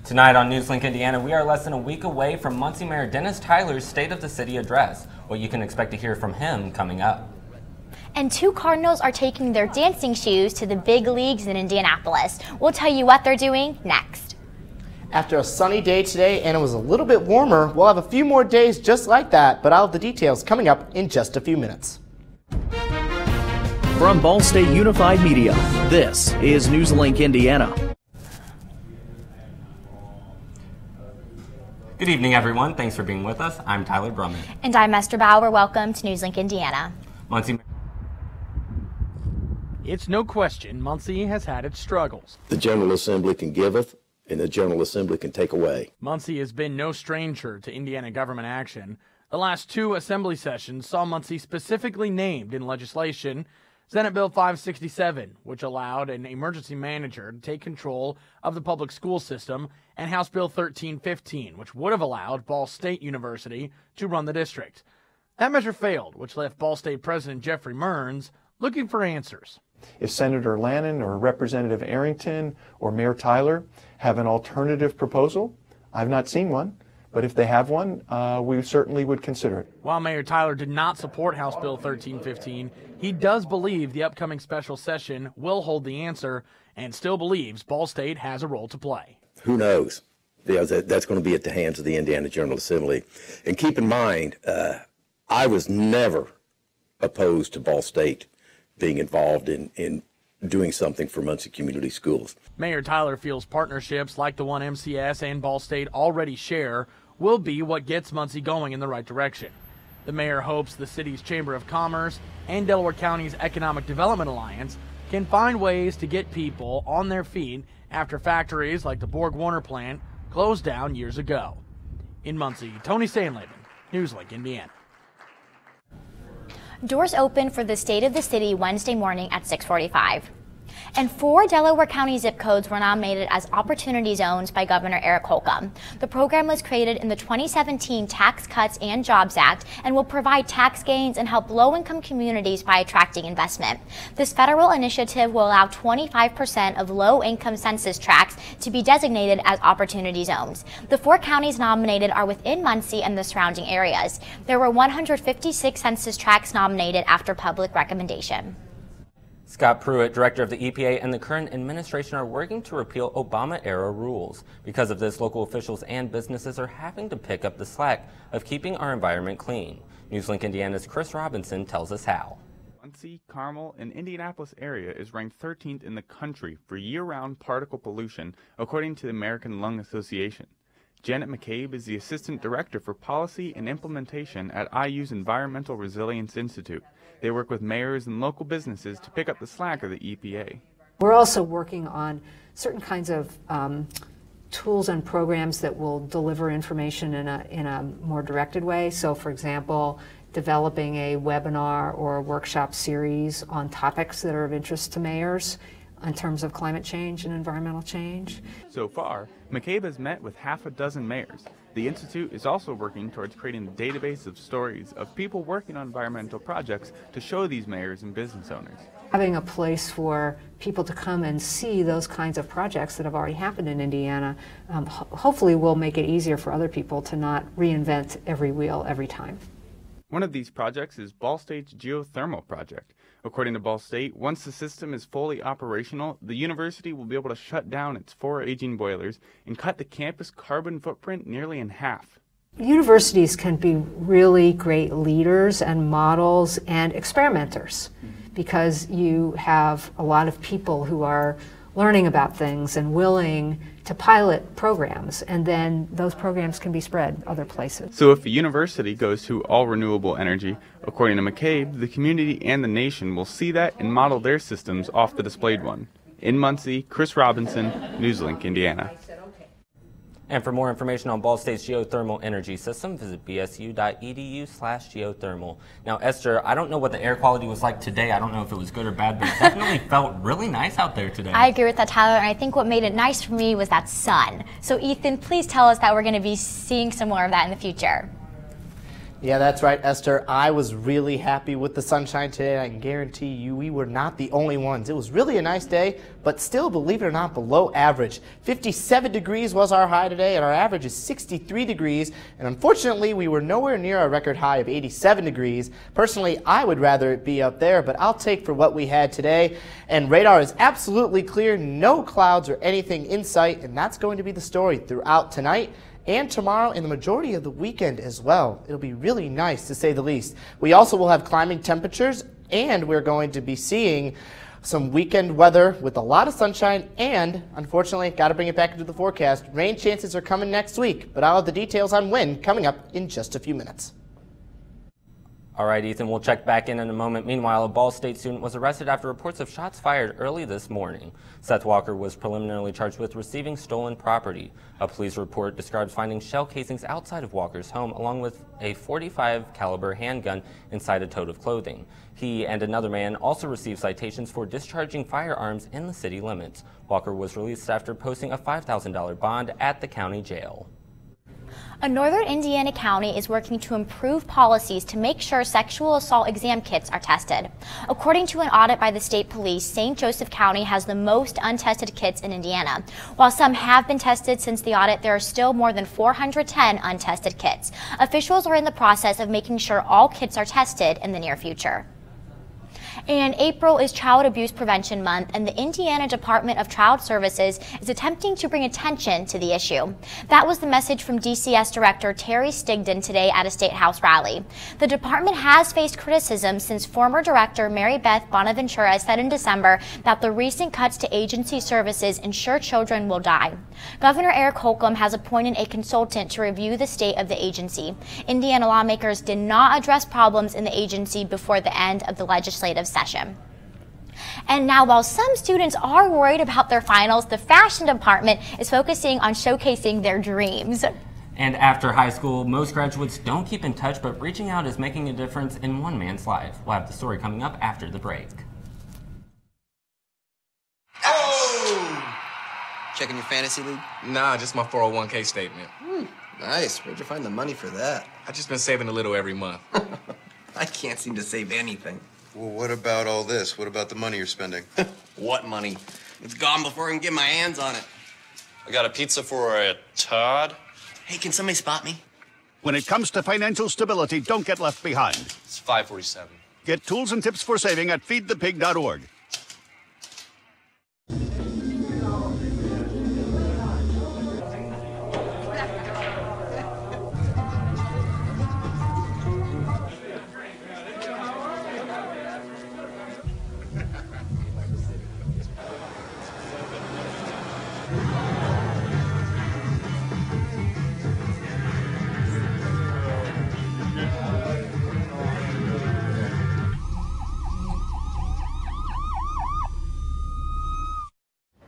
Tonight on Newslink Indiana, we are less than a week away from Muncie Mayor Dennis Tyler's State of the City address. What you can expect to hear from him coming up. And 2 Cardinals are taking their dancing shoes to the big leagues in Indianapolis. We'll tell you what they're doing next. After a sunny day today and it was a little bit warmer, we'll have a few more days just like that, but I'll have the details coming up in just a few minutes. From Ball State Unified Media, this is Newslink Indiana. Good evening, everyone. Thanks for being with us. I'm Tyler Brumman. And I'm Esther Bauer. Welcome to Newslink Indiana. Muncie. It's no question Muncie has had its struggles. The General Assembly can giveth, and the General Assembly can take away. Muncie has been no stranger to Indiana government action. The last 2 assembly sessions saw Muncie specifically named in legislation. Senate Bill 567, which allowed an emergency manager to take control of the public school system, and House Bill 1315, which would have allowed Ball State University to run the district. That measure failed, which left Ball State President Jeffrey Mearns looking for answers. If Senator Lannon or Representative Arrington or Mayor Tyler have an alternative proposal, I've not seen one, but if they have one, we certainly would consider it. While Mayor Tyler did not support House Bill 1315, he does believe the upcoming special session will hold the answer and still believes Ball State has a role to play. Who knows? That's going to be at the hands of the Indiana General Assembly. And keep in mind, I was never opposed to Ball State being involved in doing something for Muncie Community Schools. Mayor Tyler feels partnerships like the one MCS and Ball State already share will be what gets Muncie going in the right direction. The mayor hopes the city's Chamber of Commerce and Delaware County's Economic Development Alliance can find ways to get people on their feet after factories like the Borg-Warner plant closed down years ago. In Muncie, Tony Sandleben, Newslink, Indiana. Doors open for the State of the City Wednesday morning at 6:45. And 4 Delaware County zip codes were nominated as Opportunity Zones by Governor Eric Holcomb. The program was created in the 2017 Tax Cuts and Jobs Act and will provide tax gains and help low-income communities by attracting investment. This federal initiative will allow 25% of low-income census tracts to be designated as Opportunity Zones. The 4 counties nominated are within Muncie and the surrounding areas. There were 156 census tracts nominated after public recommendation. Scott Pruitt, director of the EPA, and the current administration are working to repeal Obama-era rules. Because of this, local officials and businesses are having to pick up the slack of keeping our environment clean. Newslink Indiana's Chris Robinson tells us how. Muncie, Carmel, and Indianapolis area is ranked 13th in the country for year-round particle pollution, according to the American Lung Association. Janet McCabe is the Assistant Director for Policy and Implementation at IU's Environmental Resilience Institute. They work with mayors and local businesses to pick up the slack of the EPA. We're also working on certain kinds of tools and programs that will deliver information in a more directed way. So, for example, developing a webinar or a workshop series on topics that are of interest to mayors in terms of climate change and environmental change. So far, McCabe has met with half a dozen mayors. The Institute is also working towards creating a database of stories of people working on environmental projects to show these mayors and business owners. Having a place for people to come and see those kinds of projects that have already happened in Indiana hopefully will make it easier for other people to not reinvent every wheel every time. One of these projects is Ball State's geothermal project. According to Ball State, once the system is fully operational, the university will be able to shut down its 4 aging boilers and cut the campus carbon footprint nearly in half. Universities can be really great leaders and models and experimenters because you have a lot of people who are learning about things and willing to pilot programs, and then those programs can be spread other places. So if a university goes to all renewable energy, according to McCabe, the community and the nation will see that and model their systems off the displayed one. In Muncie, Chris Robinson, Newslink, Indiana. And for more information on Ball State's geothermal energy system, visit bsu.edu/geothermal. Now, Esther, I don't know what the air quality was like today. I don't know if it was good or bad, but it definitely felt really nice out there today. I agree with that, Tyler, and I think what made it nice for me was that sun. So, Ethan, please tell us that we're going to be seeing some more of that in the future. Yeah, that's right, Esther. I was really happy with the sunshine today. I can guarantee you we were not the only ones. It was really a nice day, but still, believe it or not, below average. 57 degrees was our high today, and our average is 63 degrees. And unfortunately, we were nowhere near our record high of 87 degrees. Personally, I would rather it be up there, but I'll take for what we had today. And radar is absolutely clear, no clouds or anything in sight, and that's going to be the story throughout tonight and tomorrow and the majority of the weekend as well. It'll be really nice to say the least. We also will have climbing temperatures, and we're going to be seeing some weekend weather with a lot of sunshine, and unfortunately, got to bring it back into the forecast. Rain chances are coming next week, but I'll have the details on when coming up in just a few minutes. All right, Ethan, we'll check back in a moment. Meanwhile, a Ball State student was arrested after reports of shots fired early this morning. Seth Walker was preliminarily charged with receiving stolen property. A police report describes finding shell casings outside of Walker's home, along with a .45 caliber handgun inside a tote of clothing. He and another man also received citations for discharging firearms in the city limits. Walker was released after posting a $5,000 bond at the county jail. A northern Indiana county is working to improve policies to make sure sexual assault exam kits are tested. According to an audit by the state police, St. Joseph County has the most untested kits in Indiana. While some have been tested since the audit, there are still more than 410 untested kits. Officials are in the process of making sure all kits are tested in the near future. And April is Child Abuse Prevention Month, and the Indiana Department of Child Services is attempting to bring attention to the issue. That was the message from DCS Director Terry Stigdon today at a State House rally. The department has faced criticism since former Director Mary Beth Bonaventura said in December that the recent cuts to agency services ensure children will die. Governor Eric Holcomb has appointed a consultant to review the state of the agency. Indiana lawmakers did not address problems in the agency before the end of the legislative session. And now, while some students are worried about their finals, the fashion department is focusing on showcasing their dreams. And after high school, most graduates don't keep in touch, but reaching out is making a difference in one man's life. We'll have the story coming up after the break. Oh! Checking your fantasy league? Nah, just my 401k statement. Nice. Where'd you find the money for that? I just been saving a little every month. I can't seem to save anything. Well, what about all this? What about the money you're spending? What money? It's gone before I can get my hands on it. I got a pizza for a Todd. Hey, can somebody spot me? When it comes to financial stability, don't get left behind. It's 547. Get tools and tips for saving at feedthepig.org.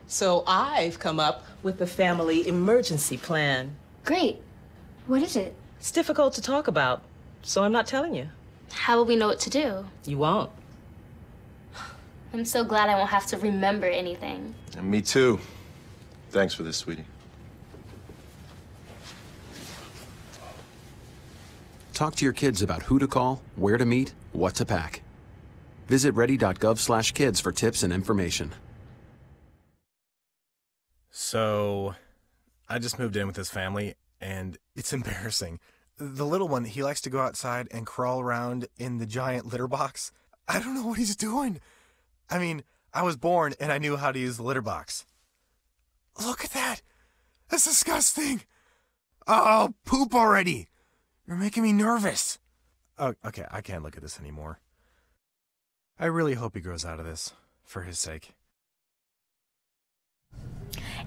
So I've come up with the family emergency plan. Great. What is it? It's difficult to talk about, so I'm not telling you. How will we know what to do? You won't. I'm so glad I won't have to remember anything. And me too. Thanks for this, sweetie. Talk to your kids about who to call, where to meet, what to pack. Visit ready.gov/kids for tips and information. So, I just moved in with his family, and it's embarrassing. The little one, he likes to go outside and crawl around in the giant litter box. I don't know what he's doing. I mean, I was born and I knew how to use the litter box. Look at that. That's disgusting. Oh, poop already. You're making me nervous. Oh, okay, I can't look at this anymore. I really hope he grows out of this, for his sake.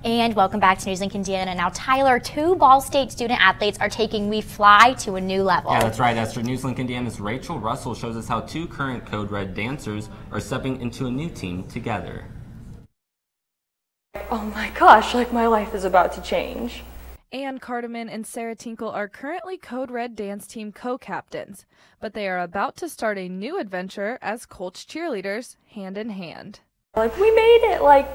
And welcome back to Newslink Indiana. Now, Tyler, 2 Ball State student athletes are taking We Fly to a new level. Yeah, that's right, Esther. Newslink Indiana's Rachel Russell shows us how 2 current Code Red dancers are stepping into a new team together. Oh my gosh, like my life is about to change. Ann Cardeman and Sarah Tinkle are currently Code Red dance team co-captains, but they are about to start a new adventure as Colts cheerleaders, hand in hand. Like, we made it, like,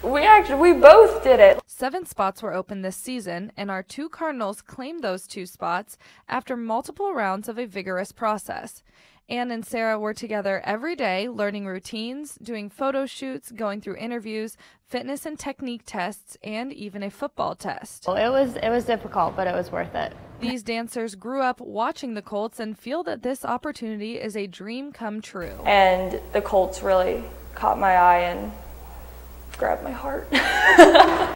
We both did it. 7 spots were open this season, and our 2 Cardinals claimed those 2 spots after multiple rounds of a vigorous process. Anne and Sarah were together every day, learning routines, doing photo shoots, going through interviews, fitness and technique tests, and even a football test. It was difficult, but it was worth it. These dancers grew up watching the Colts and feel that this opportunity is a dream come true. And the Colts really caught my eye and grabbed my heart.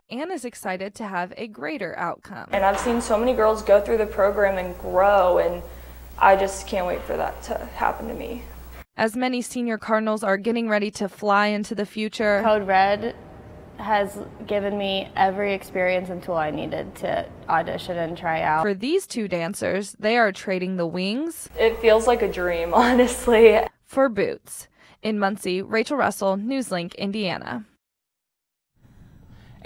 Anne is excited to have a greater outcome. And I've seen so many girls go through the program and grow, and I just can't wait for that to happen to me. As many senior Cardinals are getting ready to fly into the future, Code Red has given me every experience and tool I needed to audition and try out. For these 2 dancers, they are trading the wings. It feels like a dream, honestly. For boots. In Muncie, Rachel Russell, Newslink, Indiana.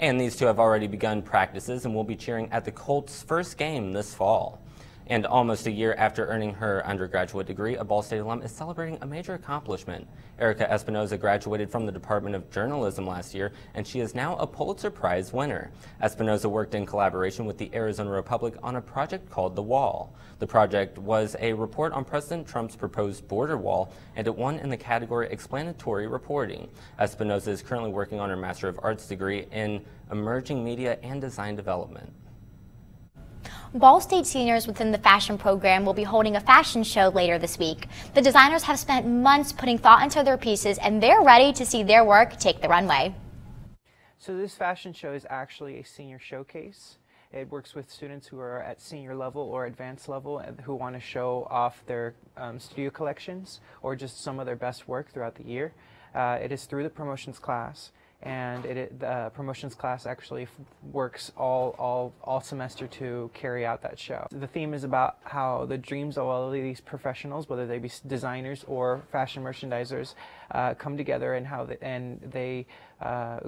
And these 2 have already begun practices and will be cheering at the Colts' first game this fall. And almost a year after earning her undergraduate degree, a Ball State alum is celebrating a major accomplishment. Erica Espinoza graduated from the Department of Journalism last year, and she is now a Pulitzer Prize winner. Espinoza worked in collaboration with the Arizona Republic on a project called The Wall. The project was a report on President Trump's proposed border wall, and it won in the category Explanatory Reporting. Espinoza is currently working on her Master of Arts degree in Emerging Media and Design Development. Ball State seniors within the fashion program will be holding a fashion show later this week. The designers have spent months putting thought into their pieces, and they're ready to see their work take the runway. So this fashion show is actually a senior showcase. It works with students who are at senior level or advanced level and who want to show off their studio collections or just some of their best work throughout the year. It is through the promotions class. And the promotions class actually works all semester to carry out that show. The theme is about how the dreams of all of these professionals, whether they be designers or fashion merchandisers, come together and how they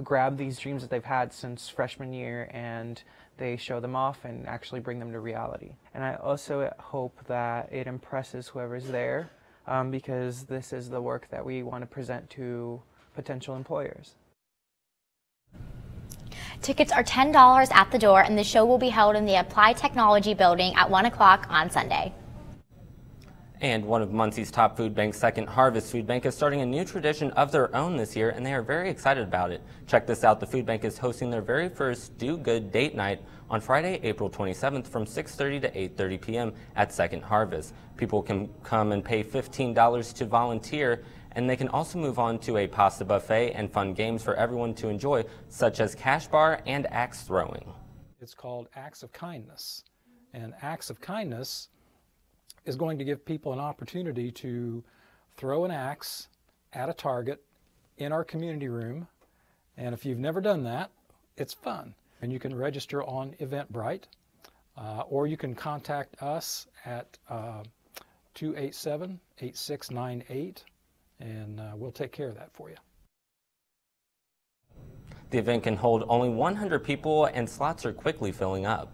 grab these dreams that they've had since freshman year and they show them off and actually bring them to reality. And I also hope that it impresses whoever's there because this is the work that we want to present to potential employers. Tickets are $10 at the door, and the show will be held in the Applied Technology Building at 1 o'clock on Sunday. And one of Muncie's top food banks, Second Harvest Food Bank, is starting a new tradition of their own this year, and they are very excited about it. Check this out. The food bank is hosting their very first Do Good Date Night on Friday, April 27th from 6:30 to 8:30 p.m. at Second Harvest. People can come and pay $15 to volunteer, and they can also move on to a pasta buffet and fun games for everyone to enjoy, such as cash bar and axe throwing. It's called Acts of Kindness, and Acts of Kindness is going to give people an opportunity to throw an axe at a target in our community room, and if you've never done that, it's fun. And you can register on Eventbrite, or you can contact us at 287-8698, and we'll take care of that for you. The event can hold only 100 people, and slots are quickly filling up.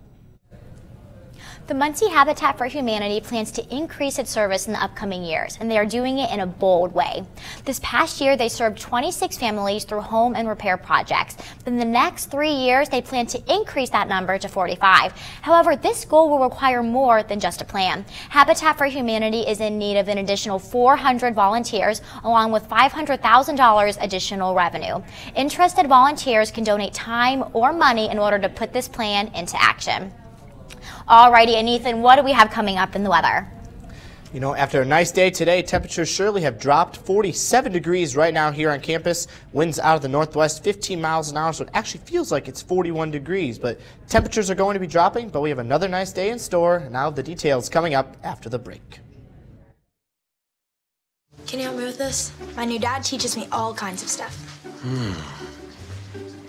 The Muncie Habitat for Humanity plans to increase its service in the upcoming years, and they are doing it in a bold way. This past year, they served 26 families through home and repair projects. Then the next 3 years, they plan to increase that number to 45. However, this goal will require more than just a plan. Habitat for Humanity is in need of an additional 400 volunteers, along with $500,000 additional revenue. Interested volunteers can donate time or money in order to put this plan into action. Alrighty, and Ethan, what do we have coming up in the weather? You know, after a nice day today, temperatures surely have dropped. 47 degrees right now here on campus. Winds out of the northwest, 15 miles an hour, so it actually feels like it's 41 degrees. But temperatures are going to be dropping, but we have another nice day in store. Now the details coming up after the break. Can you help me with this? My new dad teaches me all kinds of stuff.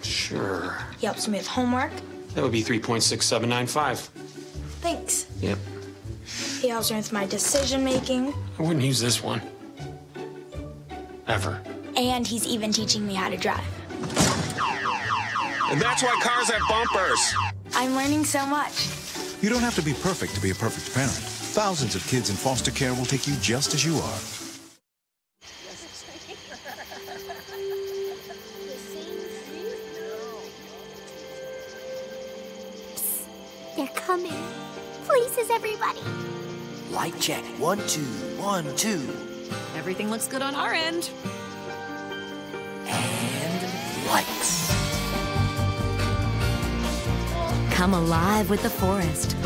Sure. He helps me with homework. That would be 3.6795. Thanks. Yep. He helps me with my decision making. I wouldn't use this one. Ever. And he's even teaching me how to drive. And that's why cars have bumpers. I'm learning so much. You don't have to be perfect to be a perfect parent. Thousands of kids in foster care will take you just as you are. happening? Places, everybody. Light check. 1, 2, 1, 2. Everything looks good on our end. And lights. Come alive with the forest.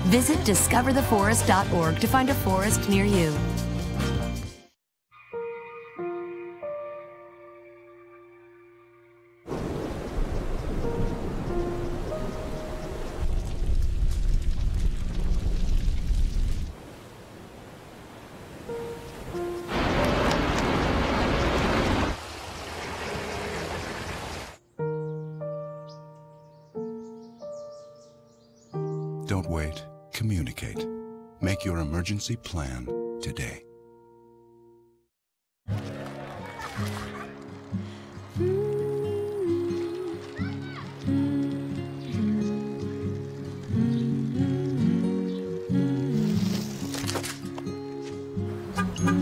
Visit discovertheforest.org to find a forest near you. Don't wait. Communicate. Make your emergency plan today.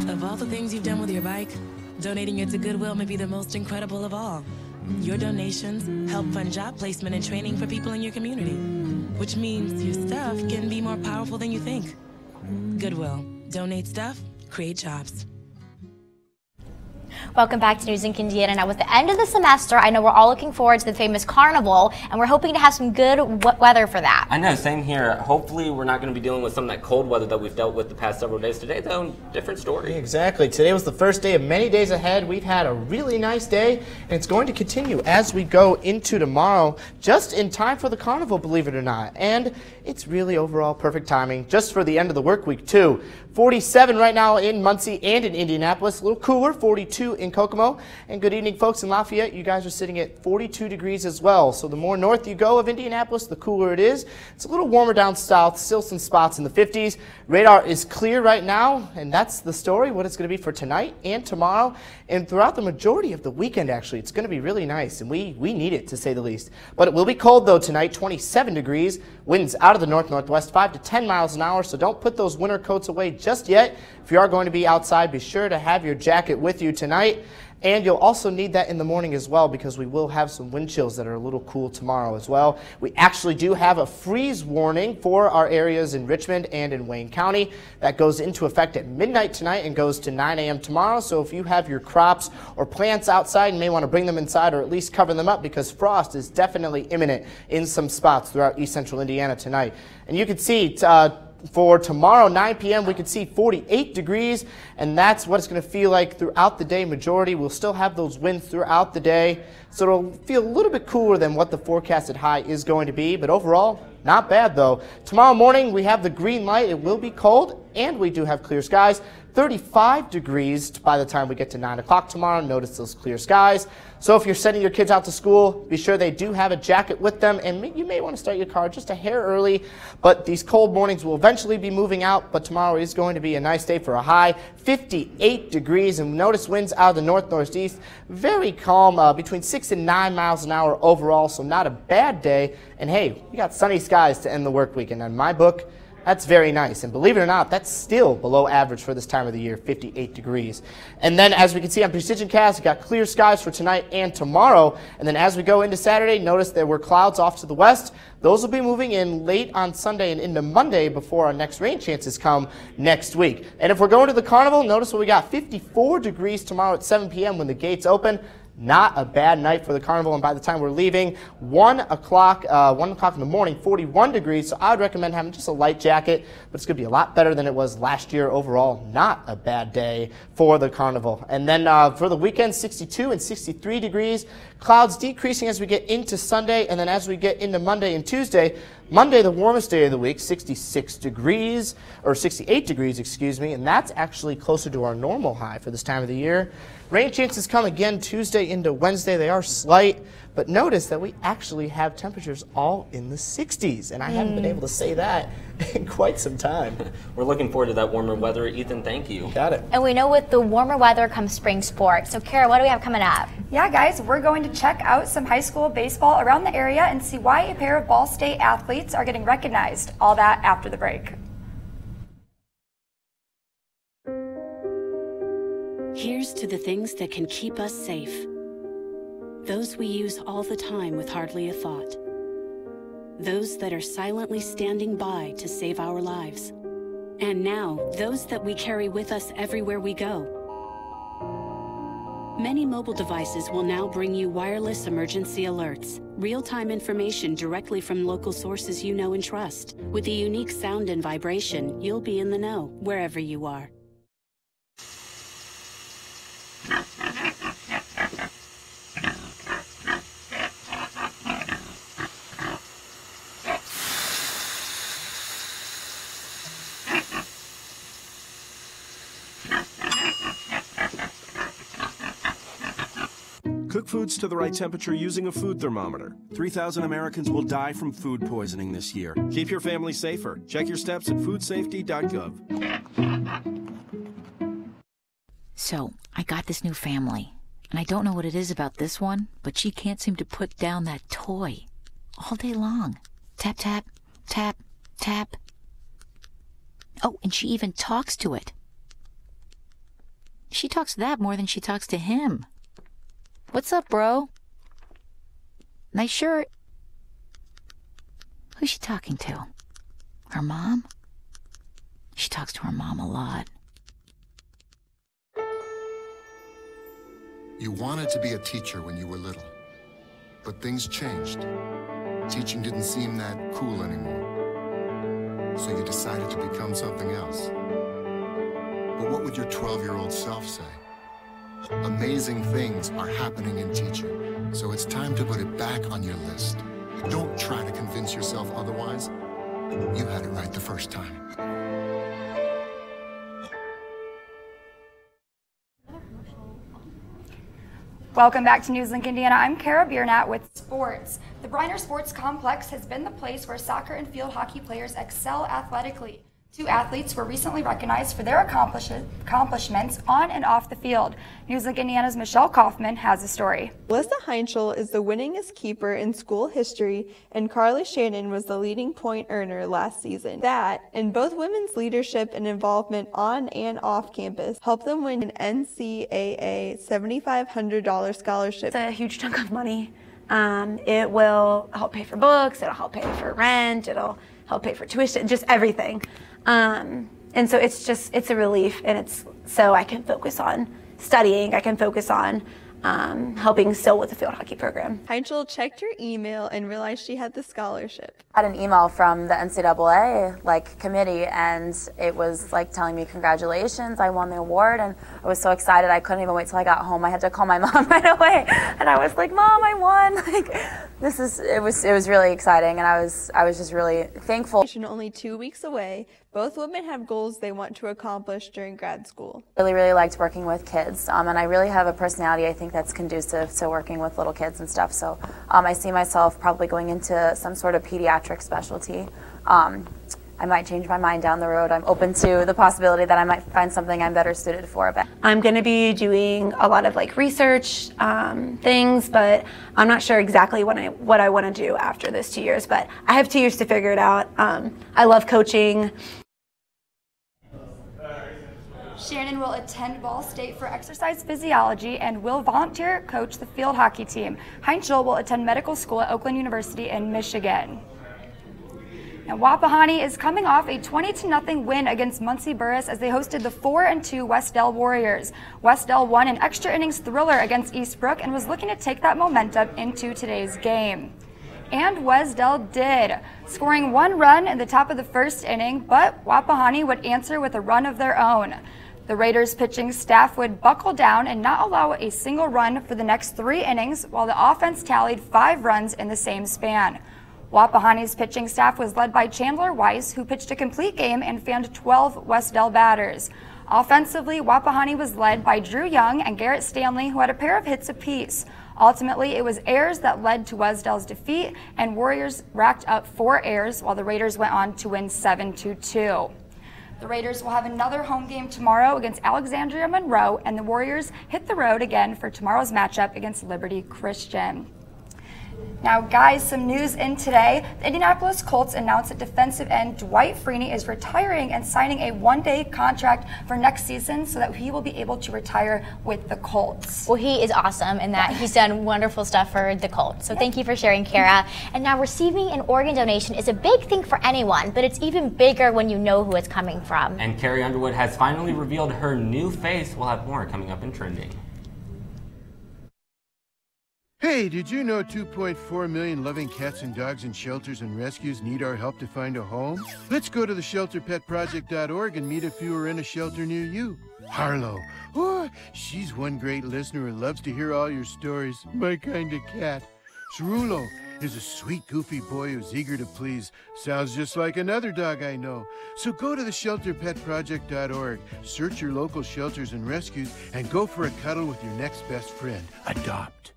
Of all the things you've done with your bike, donating it to Goodwill may be the most incredible of all. Your donations help fund job placement and training for people in your community, which means your stuff can be more powerful than you think. Goodwill. Donate stuff, create jobs. Welcome back to Newslink, Indiana. Now, with the end of the semester, I know we're all looking forward to the famous carnival, and we're hoping to have some good weather for that. I know, same here. Hopefully, we're not going to be dealing with some of that cold weather that we've dealt with the past several days. Today, though, different story. Exactly. Today was the first day of many days ahead. We've had a really nice day, and it's going to continue as we go into tomorrow, just in time for the carnival, believe it or not. And it's really overall perfect timing, just for the end of the work week, too. 47 right now in Muncie and in Indianapolis. A little cooler, 42 in Kokomo. And good evening, folks in Lafayette. You guys are sitting at 42 degrees as well. So the more north you go of Indianapolis, the cooler it is. It's a little warmer down south, still some spots in the 50s. Radar is clear right now, and that's the story, what it's going to be for tonight and tomorrow. And throughout the majority of the weekend, actually, it's going to be really nice, and we need it, to say the least. But it will be cold, though, tonight, 27 degrees. Winds out of the north-northwest, 5 to 10 miles an hour, so don't put those winter coats away just yet. If you are going to be outside, be sure to have your jacket with you tonight. And you'll also need that in the morning as well, because we will have some wind chills that are a little cool tomorrow as well. We actually do have a freeze warning for our areas in Richmond and in Wayne County. That goes into effect at midnight tonight and goes to 9 a.m. tomorrow. So if you have your crops or plants outside, you may want to bring them inside or at least cover them up, because frost is definitely imminent in some spots throughout east central Indiana tonight. And you can see for tomorrow, 9 p.m., we could see 48 degrees, and that's what it's going to feel like throughout the day. Majority will still have those winds throughout the day, so it'll feel a little bit cooler than what the forecasted high is going to be, but overall, not bad though. Tomorrow morning, we have the green light. It will be cold, and we do have clear skies. 35 degrees by the time we get to 9 o'clock tomorrow. Notice those clear skies. So if you're sending your kids out to school, be sure they do have a jacket with them, and you may want to start your car just a hair early. But these cold mornings will eventually be moving out, but tomorrow is going to be a nice day for a high. 58 degrees, and notice winds out of the north-northeast. Very calm, between 6 and 9 miles an hour overall, so not a bad day. And hey, we got sunny skies to end the work week, and in my book, that's very nice. And believe it or not, that's still below average for this time of the year, 58 degrees. And then as we can see on Precision Cast, we've got clear skies for tonight and tomorrow. And then as we go into Saturday, notice there were clouds off to the west. Those will be moving in late on Sunday and into Monday before our next rain chances come next week. And if we're going to the carnival, notice what we got, 54 degrees tomorrow at 7 p.m. when the gates open. Not a bad night for the carnival, and by the time we're leaving, 1 o'clock in the morning, 41 degrees, so I would recommend having just a light jacket, but it's going to be a lot better than it was last year overall. Not a bad day for the carnival. And then for the weekend, 62 and 63 degrees, clouds decreasing as we get into Sunday, and then as we get into Monday and Tuesday, Monday, the warmest day of the week, 66 degrees, or 68 degrees, excuse me, and that's actually closer to our normal high for this time of the year. Rain chances come again Tuesday into Wednesday. They are slight, but notice that we actually have temperatures all in the 60s, and I haven't been able to say that in quite some time. We're looking forward to that warmer weather. Ethan, thank you. Got it. And we know with the warmer weather comes spring sports. So Kara, what do we have coming up? Yeah, guys, we're going to check out some high school baseball around the area and see why a pair of Ball State athletes are getting recognized. All that after the break. Here's to the things that can keep us safe. Those we use all the time with hardly a thought. those that are silently standing by to save our lives. And now, those that we carry with us everywhere we go. Many mobile devices will now bring you wireless emergency alerts, real-time information directly from local sources you know and trust. With a unique sound and vibration, you'll be in the know, wherever you are. Cook foods to the right temperature using a food thermometer. 3,000 Americans will die from food poisoning this year. Keep your family safer. Check your steps at foodsafety.gov. So, I got this new family, and I don't know what it is about this one, but she can't seem to put down that toy all day long. Tap, tap, tap, tap. Oh, and she even talks to it. She talks to that more than she talks to him. What's up, bro? Nice shirt. Who's she talking to? Her mom? She talks to her mom a lot. You wanted to be a teacher when you were little, but things changed. Teaching didn't seem that cool anymore, so you decided to become something else. But what would your 12-year-old self say? Amazing things are happening in teaching, so it's time to put it back on your list. Don't try to convince yourself otherwise. You had it right the first time. Welcome back to Newslink, Indiana. I'm Kara Biernat with sports. The Briner Sports Complex has been the place where soccer and field hockey players excel athletically. 2 athletes were recently recognized for their accomplishments on and off the field. Newslink Indiana's Michelle Kaufman has a story. Alyssa Heinschel is the winningest keeper in school history, and Carly Shannon was the leading point earner last season. That, and both women's leadership and involvement on and off campus, helped them win an NCAA $7,500 scholarship. It's a huge chunk of money. It will help pay for books, it'll help pay for rent, it'll help pay for tuition, just everything. And so it's a relief, and it's so I can focus on studying, I can focus on helping still with the field hockey program. Heinschel checked her email and realized she had the scholarship. I had an email from the NCAA committee, and it was telling me congratulations, I won the award, and I was so excited I couldn't even wait till I got home. I had to call my mom right away, and I was like, Mom, I won. It was really exciting, and I was just really thankful. Only 2 weeks away, both women have goals they want to accomplish during grad school. Really liked working with kids, and I really have a personality I think that's conducive to working with little kids and stuff. So I see myself probably going into some sort of pediatric specialty. I might change my mind down the road. I'm open to the possibility that I might find something I'm better suited for. But I'm going to be doing a lot of research things, but I'm not sure exactly what I want to do after this 2 years. But I have 2 years to figure it out. I love coaching. Shannon will attend Ball State for exercise physiology and will volunteer coach the field hockey team. Heinschel will attend medical school at Oakland University in Michigan. Now, Wapahani is coming off a 20-0 win against Muncie Burris as they hosted the 4-2 West-Dell Warriors. West-Dell won an extra innings thriller against Eastbrook and was looking to take that momentum into today's game. And Wes-Dell did, scoring 1 run in the top of the first inning, but Wapahani would answer with a run of their own. The Raiders pitching staff would buckle down and not allow a single run for the next 3 innings, while the offense tallied 5 runs in the same span. Wapahani's pitching staff was led by Chandler Weiss, who pitched a complete game and fanned 12 West-Dell batters. Offensively, Wapahani was led by Drew Young and Garrett Stanley, who had a pair of hits apiece. Ultimately, it was errors that led to Wes-Dell's defeat, and Warriors racked up 4 errors, while the Raiders went on to win 7-2. The Raiders will have another home game tomorrow against Alexandria Monroe, and the Warriors hit the road again for tomorrow's matchup against Liberty Christian. Now, guys, some news in today. The Indianapolis Colts announced that defensive end Dwight Freeney is retiring and signing a one-day contract for next season so that he will be able to retire with the Colts. Well, he is awesome in that he's done wonderful stuff for the Colts. So thank you for sharing, Kara. And now receiving an organ donation is a big thing for anyone, but it's even bigger when you know who it's coming from. And Carrie Underwood has finally revealed her new face. We'll have more coming up in Trending. Hey, did you know 2.4 million loving cats and dogs in shelters and rescues need our help to find a home? Let's go to the shelterpetproject.org and meet a few who are in a shelter near you. Harlow, oh, she's one great listener who loves to hear all your stories. My kind of cat. Cerulo is a sweet, goofy boy who's eager to please. Sounds just like another dog I know. So go to the shelterpetproject.org, search your local shelters and rescues, and go for a cuddle with your next best friend. Adopt.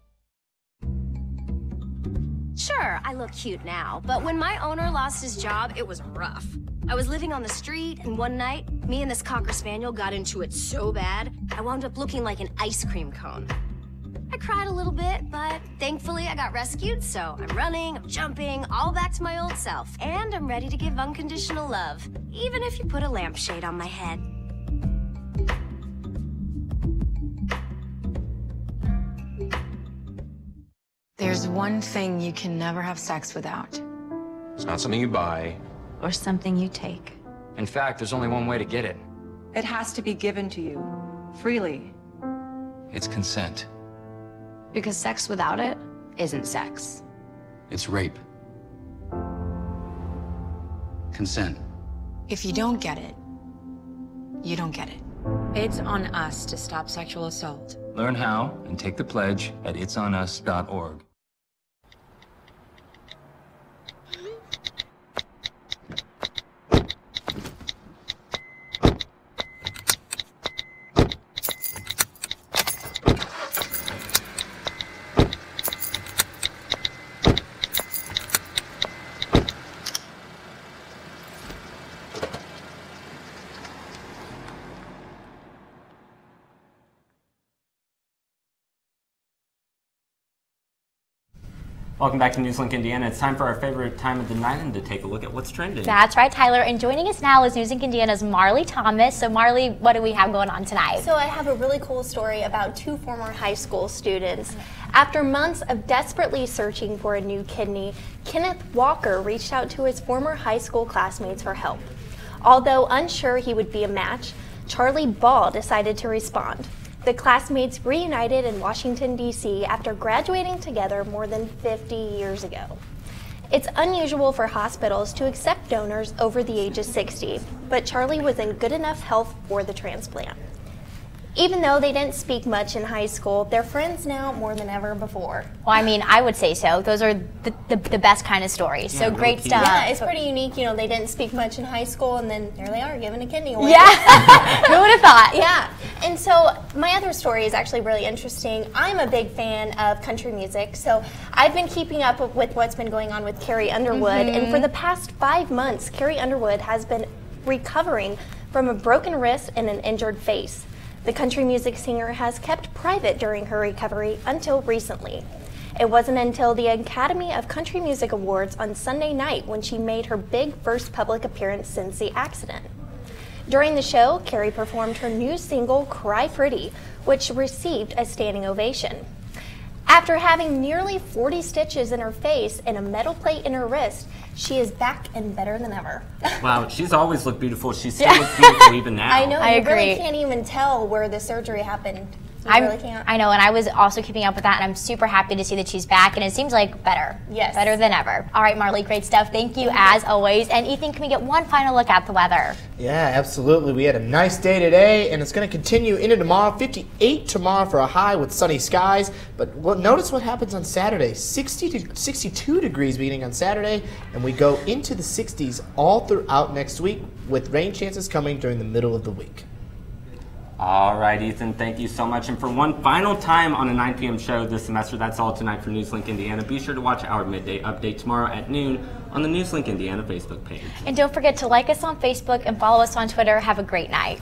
Sure, I look cute now, but when my owner lost his job, it was rough. I was living on the street, and one night, me and this Cocker Spaniel got into it so bad, I wound up looking like an ice cream cone. I cried a little bit, but thankfully I got rescued, so I'm running, I'm jumping, all back to my old self, and I'm ready to give unconditional love, even if you put a lampshade on my head. There's one thing you can never have sex without. It's not something you buy. Or something you take. In fact, there's only one way to get it. It has to be given to you, freely. It's consent. Because sex without it isn't sex. It's rape. Consent. If you don't get it, you don't get it. It's on us to stop sexual assault. Learn how and take the pledge at itsonus.org. Welcome back to Newslink, Indiana. It's time for our favorite time of the night and to take a look at what's trending. That's right, Tyler. And joining us now is Newslink, Indiana's Marley Thomas. So Marley, what do we have going on tonight? So I have a really cool story about two former high school students. After months of desperately searching for a new kidney, Kenneth Walker reached out to his former high school classmates for help. Although unsure he would be a match, Charlie Ball decided to respond. The classmates reunited in Washington, D.C. after graduating together more than 50 years ago. It's unusual for hospitals to accept donors over the age of 60, but Charlie was in good enough health for the transplant. Even though they didn't speak much in high school, they're friends now more than ever before. Well, I mean, I would say so. Those are the best kind of stories. Yeah, so really great stuff. Yeah, it's pretty unique. You know, they didn't speak much in high school, and then there they are giving a kidney away. Yeah, who would have thought? Yeah, and so my other story is actually really interesting. I'm a big fan of country music, so I've been keeping up with what's been going on with Carrie Underwood, and for the past 5 months, Carrie Underwood has been recovering from a broken wrist and an injured face. The country music singer has kept private during her recovery until recently. It wasn't until the Academy of Country Music Awards on Sunday night when she made her big first public appearance since the accident. During the show, Carrie performed her new single, Cry Pretty, which received a standing ovation. After having nearly 40 stitches in her face and a metal plate in her wrist, she is back and better than ever. Wow, she's always looked beautiful. She still looks beautiful even now. I know, you agree. really can't even tell where the surgery happened. You really can't. I know, and I was also keeping up with that, and I'm super happy to see that she's back, and it seems like better. Yes. Better than ever. All right, Marley, great stuff. Thank you as always. And Ethan, can we get one final look at the weather? Yeah, absolutely. We had a nice day today, and it's going to continue into tomorrow. 58 tomorrow for a high with sunny skies. But notice what happens on Saturday. 60 to 62 degrees beginning on Saturday, and we go into the 60s all throughout next week with rain chances coming during the middle of the week. All right, Ethan, thank you so much. And for one final time on a 9 p.m. show this semester, that's all tonight for Newslink Indiana. Be sure to watch our midday update tomorrow at noon on the Newslink Indiana Facebook page. And don't forget to like us on Facebook and follow us on Twitter. Have a great night.